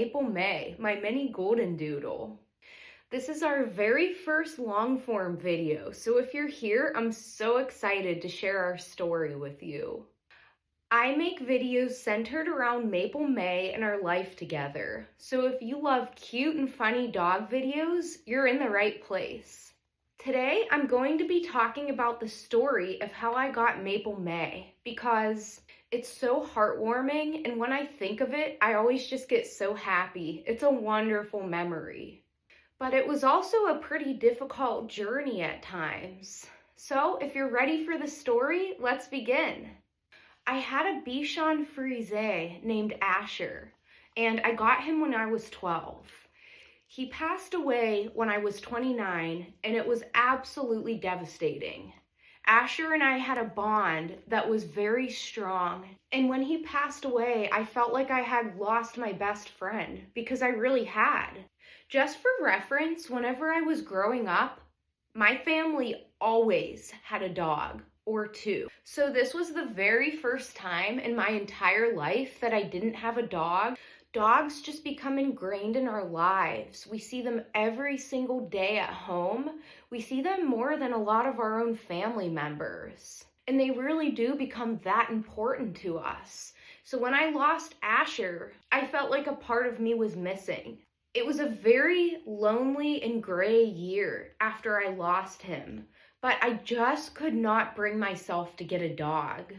Maple Mae, my mini Goldendoodle. This is our very first long form video, so if you're here, I'm so excited to share our story with you. I make videos centered around Maple Mae and our life together, so if you love cute and funny dog videos, you're in the right place. Today, I'm going to be talking about the story of how I got Maple Mae because it's so heartwarming, and when I think of it, I always just get so happy. It's a wonderful memory. But it was also a pretty difficult journey at times. So if you're ready for the story, let's begin. I had a Bichon Frise named Asher, and I got him when I was 12. He passed away when I was 29, and it was absolutely devastating. Asher and I had a bond that was very strong, and when he passed away, I felt like I had lost my best friend, because I really had. Just for reference, whenever I was growing up, my family always had a dog or two. So this was the very first time in my entire life that I didn't have a dog. Dogs just become ingrained in our lives. We see them every single day at home. We see them more than a lot of our own family members. And they really do become that important to us. So when I lost Asher, I felt like a part of me was missing. It was a very lonely and gray year after I lost him, but I just could not bring myself to get a dog.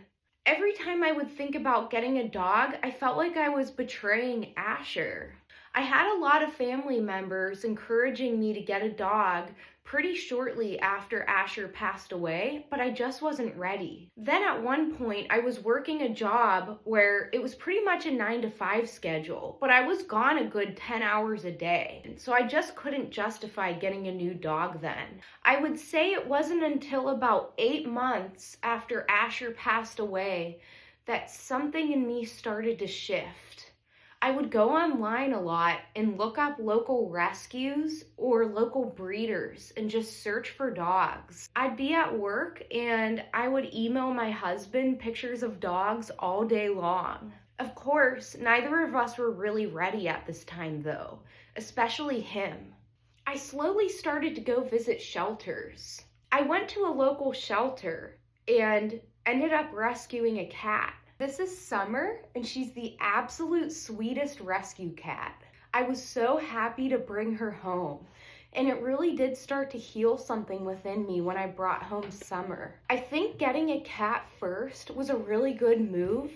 Every time I would think about getting a dog, I felt like I was betraying Asher. I had a lot of family members encouraging me to get a dog pretty shortly after Asher passed away, but I just wasn't ready. Then at one point, I was working a job where it was pretty much a 9-to-5 schedule, but I was gone a good 10 hours a day. So I just couldn't justify getting a new dog then. I would say it wasn't until about 8 months after Asher passed away that something in me started to shift. I would go online a lot and look up local rescues or local breeders and just search for dogs. I'd be at work and I would email my husband pictures of dogs all day long. Of course, neither of us were really ready at this time though, especially him. I slowly started to go visit shelters. I went to a local shelter and ended up rescuing a cat. This is Summer, and she's the absolute sweetest rescue cat. I was so happy to bring her home, and it really did start to heal something within me when I brought home Summer. I think getting a cat first was a really good move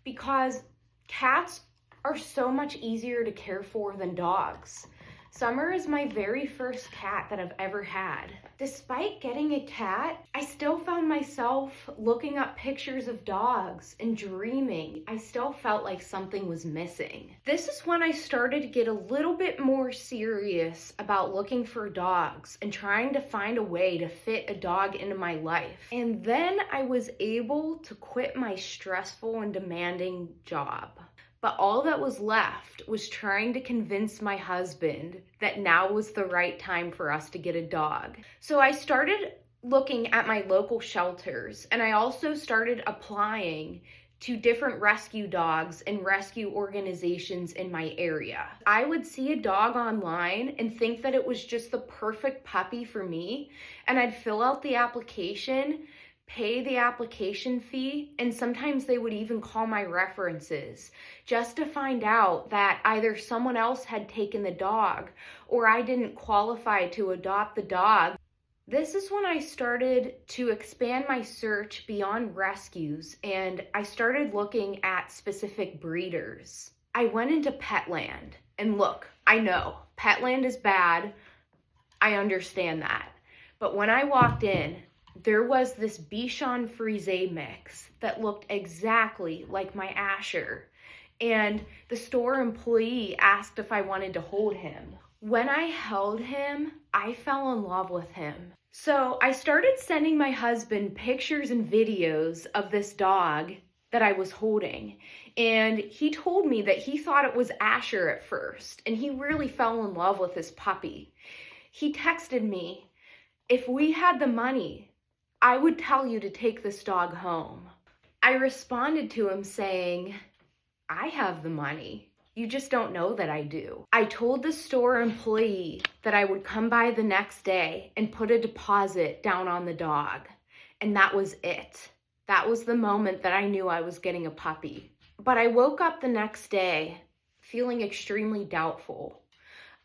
because cats are so much easier to care for than dogs. Summer is my very first cat that I've ever had. Despite getting a cat, I still found myself looking up pictures of dogs and dreaming. I still felt like something was missing. This is when I started to get a little bit more serious about looking for dogs and trying to find a way to fit a dog into my life. And then I was able to quit my stressful and demanding job. But all that was left was trying to convince my husband that now was the right time for us to get a dog. So I started looking at my local shelters, and I also started applying to different rescue dogs and rescue organizations in my area. I would see a dog online and think that it was just the perfect puppy for me, and I'd fill out the application, pay the application fee, and sometimes they would even call my references just to find out that either someone else had taken the dog or I didn't qualify to adopt the dog. This is when I started to expand my search beyond rescues, and I started looking at specific breeders. I went into Petland, and look, I know, Petland is bad. I understand that. But when I walked in, there was this Bichon Frise mix that looked exactly like my Asher, and the store employee asked if I wanted to hold him. When I held him, I fell in love with him. So I started sending my husband pictures and videos of this dog that I was holding, and he told me that he thought it was Asher at first, and he really fell in love with this puppy. He texted me, "If we had the money, I would tell you to take this dog home." I responded to him saying, "I have the money. You just don't know that I do. I told the store employee that I would come by the next day and put a deposit down on the dog. And that was it. That was the moment that I knew I was getting a puppy. But I woke up the next day feeling extremely doubtful.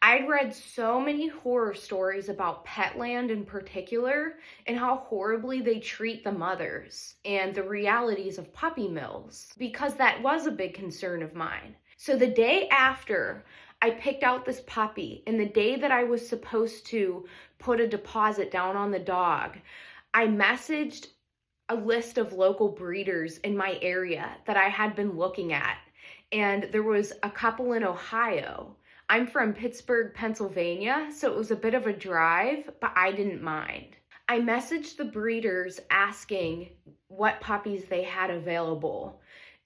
I'd read so many horror stories about Petland in particular and how horribly they treat the mothers and the realities of puppy mills, because that was a big concern of mine. So the day after I picked out this puppy and the day that I was supposed to put a deposit down on the dog, I messaged a list of local breeders in my area that I had been looking at. And there was a couple in Ohio. I'm from Pittsburgh, Pennsylvania, so it was a bit of a drive, but I didn't mind. I messaged the breeders asking what puppies they had available,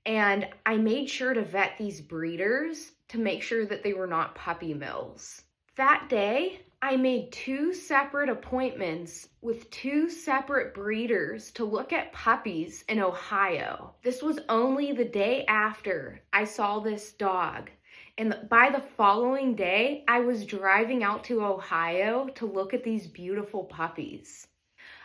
and I made sure to vet these breeders to make sure that they were not puppy mills. That day, I made 2 separate appointments with 2 separate breeders to look at puppies in Ohio. This was only the day after I saw this dog. And by the following day, I was driving out to Ohio to look at these beautiful puppies.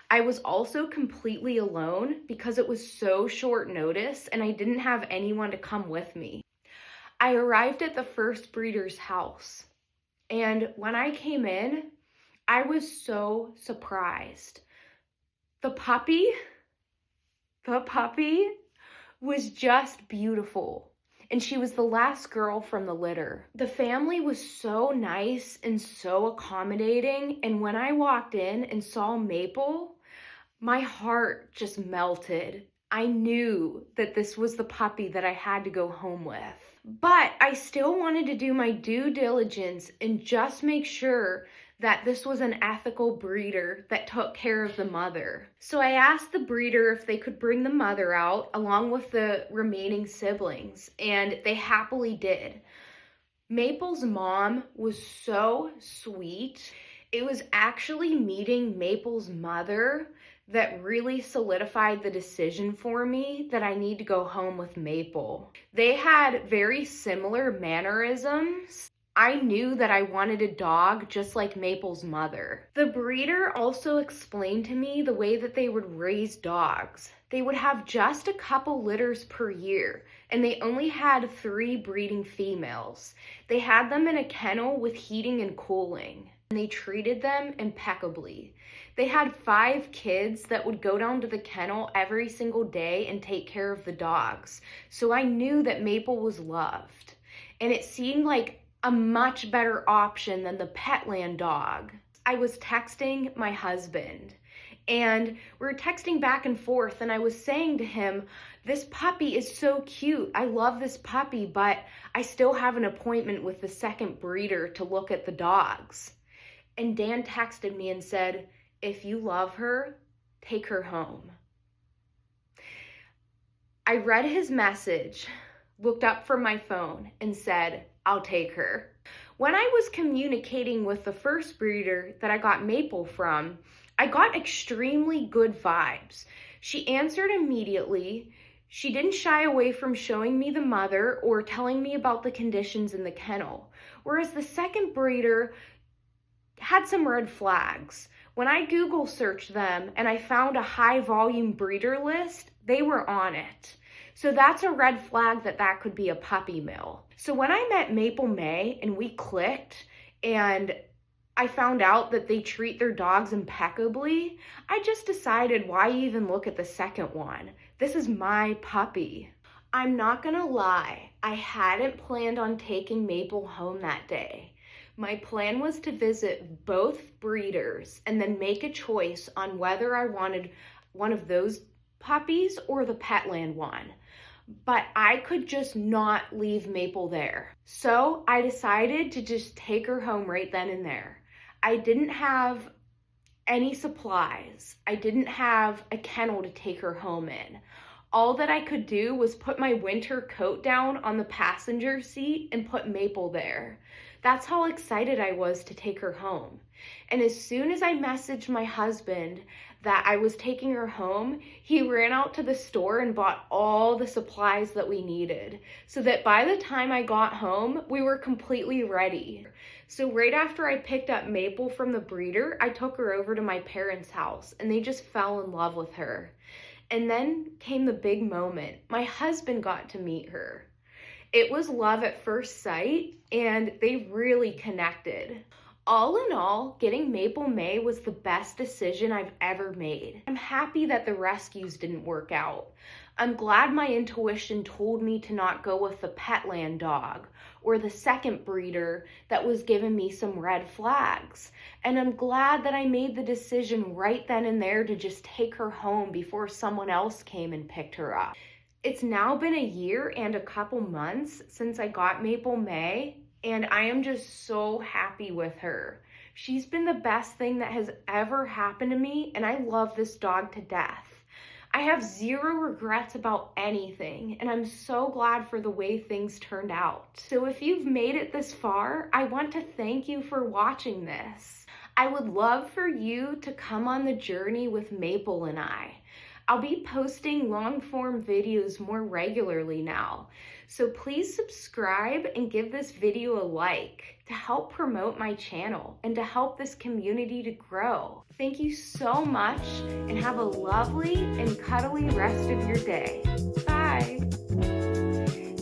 I was also completely alone because it was so short notice and I didn't have anyone to come with me. I arrived at the first breeder's house, and when I came in, I was so surprised. The puppy was just beautiful. And she was the last girl from the litter. The family was so nice and so accommodating. And when I walked in and saw Maple, my heart just melted. I knew that this was the puppy that I had to go home with. But I still wanted to do my due diligence and just make sure that this was an ethical breeder that took care of the mother. So I asked the breeder if they could bring the mother out along with the remaining siblings, and they happily did. Maple's mom was so sweet. It was actually meeting Maple's mother that really solidified the decision for me that I need to go home with Maple. They had very similar mannerisms. I knew that I wanted a dog just like Maple's mother. The breeder also explained to me the way that they would raise dogs. They would have just a couple litters per year, and they only had 3 breeding females. They had them in a kennel with heating and cooling, and they treated them impeccably. They had 5 kids that would go down to the kennel every single day and take care of the dogs. So I knew that Maple was loved, and it seemed like a much better option than the Petland dog. I was texting my husband, and we were texting back and forth, and I was saying to him, this puppy is so cute. I love this puppy, but I still have an appointment with the second breeder to look at the dogs. And Dan texted me and said, if you love her, take her home. I read his message, looked up from my phone, and said, I'll take her. When I was communicating with the first breeder that I got Maple from, I got extremely good vibes. She answered immediately. She didn't shy away from showing me the mother or telling me about the conditions in the kennel. Whereas the second breeder had some red flags. When I Google searched them and I found a high volume breeder list, they were on it. So that's a red flag that could be a puppy mill. So when I met Maple Mae and we clicked and I found out that they treat their dogs impeccably, I just decided, why even look at the second one? This is my puppy. I'm not gonna lie, I hadn't planned on taking Maple home that day. My plan was to visit both breeders and then make a choice on whether I wanted one of those puppies or the Petland one. But I could just not leave Maple there. So I decided to just take her home right then and there. I didn't have any supplies. I didn't have a kennel to take her home in. All that I could do was put my winter coat down on the passenger seat and put Maple there. That's how excited I was to take her home. And as soon as I messaged my husband that I was taking her home, he ran out to the store and bought all the supplies that we needed, so that by the time I got home, we were completely ready. So right after I picked up Maple from the breeder, I took her over to my parents' house, and they just fell in love with her. And then came the big moment. My husband got to meet her. It was love at first sight, and they really connected. All in all, getting Maple Mae was the best decision I've ever made. I'm happy that the rescues didn't work out. I'm glad my intuition told me to not go with the Petland dog or the second breeder that was giving me some red flags. And I'm glad that I made the decision right then and there to just take her home before someone else came and picked her up. It's now been a year and a couple months since I got Maple Mae, and I am just so happy with her. She's been the best thing that has ever happened to me, and I love this dog to death. I have zero regrets about anything, and I'm so glad for the way things turned out. So if you've made it this far, I want to thank you for watching this. I would love for you to come on the journey with Maple and I. I'll be posting long-form videos more regularly now, so please subscribe and give this video a like to help promote my channel and to help this community to grow. Thank you so much, and have a lovely and cuddly rest of your day. Bye!